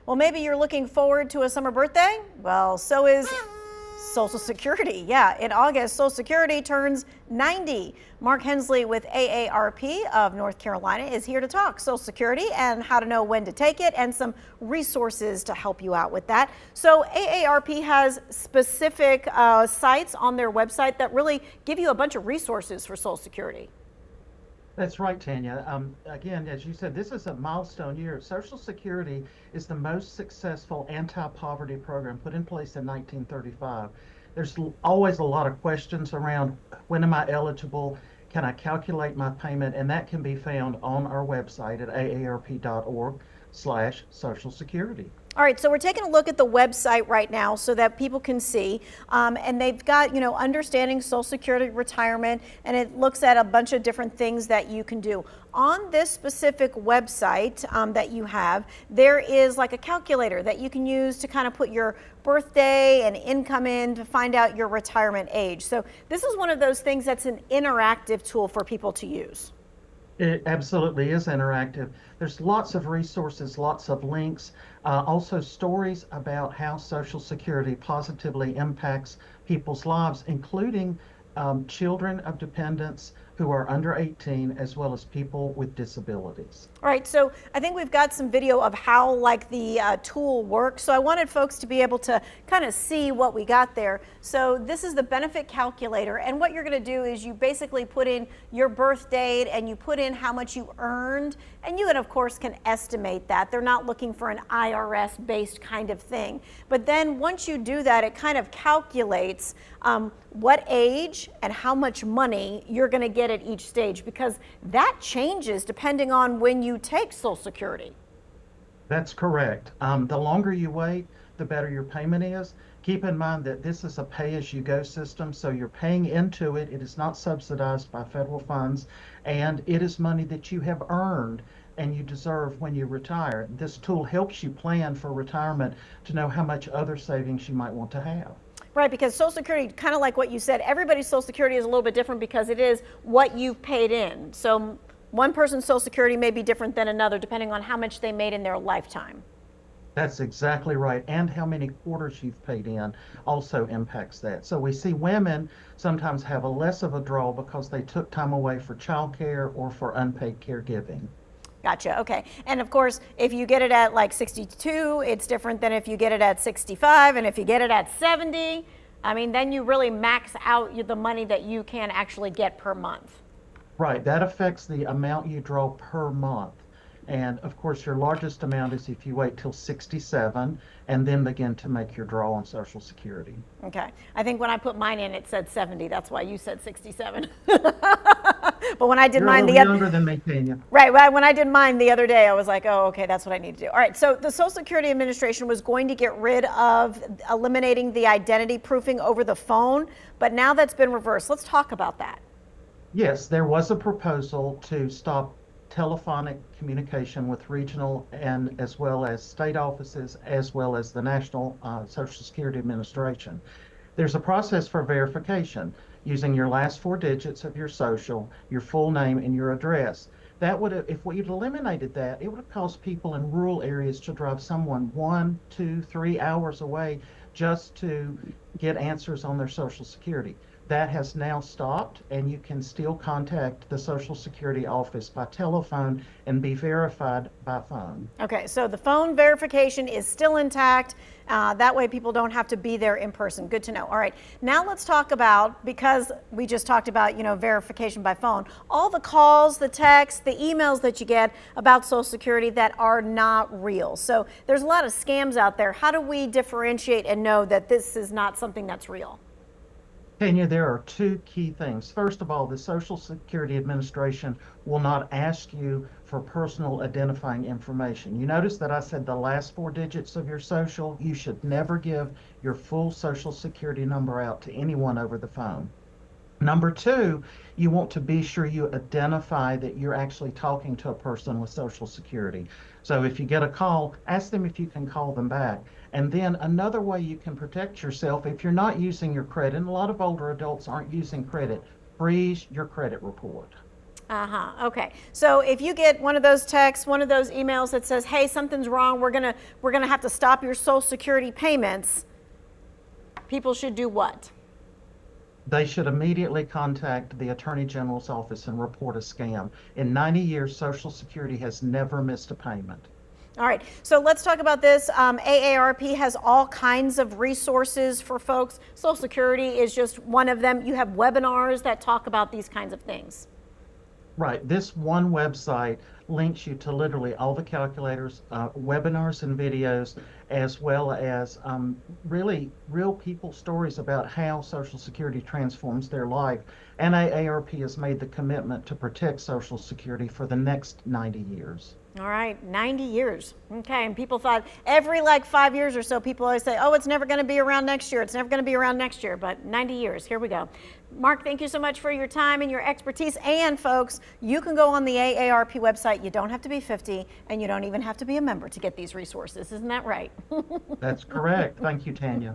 Well, maybe you're looking forward to a summer birthday. Well, so is Social Security. Yeah, in August, Social Security turns 90. Mark Hensley with AARP of North Carolina is here to talk Social Security and how to know when to take it and some resources to help you out with that. So AARP has specific sites on their website that really give you a bunch of resources for Social Security. That's right, Tanya. Again, as you said, this is a milestone year. Social Security is the most successful anti-poverty program put in place in 1935. There's always a lot of questions around when am I eligible? Can I calculate my payment? And that can be found on our website at aarp.org/Social Security. All right, so we're taking a look at the website right now so that people can see, and they've got, understanding Social Security retirement, and it looks at a bunch of different things that you can do. On this specific website that you have, there is like a calculator that you can use to kind of put your birthday and income in to find out your retirement age. So this is one of those things that's an interactive tool for people to use. It absolutely is interactive. There's lots of resources, lots of links, also stories about how Social Security positively impacts people's lives, including children of dependents who are under 18, as well as people with disabilities. All right, so I think we've got some video of how the tool works. So I wanted folks to be able to kind of see what we got there. So this is the benefit calculator, and what you're going to do is you basically put in your birth date and you put in how much you earned, and you of course can estimate that. They're not looking for an IRS based kind of thing. But then once you do that, it kind of calculates what age and how much money you're going to get at each stage, because that changes depending on when you take Social Security. That's correct. The longer you wait, the better your payment is. Keep in mind that this is a pay-as-you-go system, so you're paying into it. It is not subsidized by federal funds, and it is money that you have earned and you deserve when you retire. This tool helps you plan for retirement to know how much other savings you might want to have. Right, because Social Security, kind of like what you said, everybody's Social Security is a little bit different because it is what you've paid in. So one person's Social Security may be different than another depending on how much they made in their lifetime. That's exactly right. And how many quarters you've paid in also impacts that. So we see women sometimes have a less of a draw because they took time away for childcare or for unpaid caregiving. Gotcha. Okay. And of course, if you get it at like 62, it's different than if you get it at 65. And if you get it at 70, I mean, then you really max out the money that you can actually get per month. Right. That affects the amount you draw per month. And of course, your largest amount is if you wait till 67 and then begin to make your draw on Social Security. Okay. I think when I put mine in, it said 70. That's why you said 67. But when I did mine the other younger than me, Tanya. Right. When I did mine the other day, I was like, oh, okay, that's what I need to do. All right. So the Social Security Administration was going to get rid of eliminating the identity proofing over the phone, but now that's been reversed. Let's talk about that. Yes, there was a proposal to stop telephonic communication with regional and as well as state offices, as well as the National Social Security Administration. There's a process for verification using your last four digits of your social, your full name, and your address. That would have, if we'd eliminated that, it would have caused people in rural areas to drive someone 1, 2, 3 hours away just to get answers on their Social Security. That has now stopped, and you can still contact the Social Security office by telephone and be verified by phone. Okay, so the phone verification is still intact. That way people don't have to be there in person. Good to know. All right, now let's talk about, because we just talked about, verification by phone, all the calls, the texts, the emails that you get about Social Security that are not real. So there's a lot of scams out there. How do we differentiate and know that this is not something that's real? Tanya, there are two key things. First of all, the Social Security Administration will not ask you for personal identifying information. You notice that I said the last four digits of your social. You should never give your full Social Security number out to anyone over the phone. Number two, you want to be sure you identify that you're actually talking to a person with Social Security. So if you get a call, ask them if you can call them back. And then another way you can protect yourself, if you're not using your credit, and a lot of older adults aren't using credit, freeze your credit report. Okay. So if you get one of those texts, one of those emails that says, "Hey, something's wrong. We're gonna have to stop your Social Security payments," people should do what? They should immediately contact the Attorney General's office and report a scam. In 90 years, Social Security has never missed a payment. All right, so let's talk about this. AARP has all kinds of resources for folks. Social Security is just one of them. You have webinars that talk about these kinds of things. Right. This one website links you to literally all the calculators, webinars and videos, as well as really real people stories about how Social Security transforms their life. And AARP has made the commitment to protect Social Security for the next 90 years. All right, 90 years. Okay, and people thought every like 5 years or so, people always say, oh, it's never going to be around next year. It's never going to be around next year, but 90 years, here we go. Mark, thank you so much for your time and your expertise. And folks, you can go on the AARP website. You don't have to be 50, and you don't even have to be a member to get these resources. Isn't that right? That's correct. Thank you, Tanya.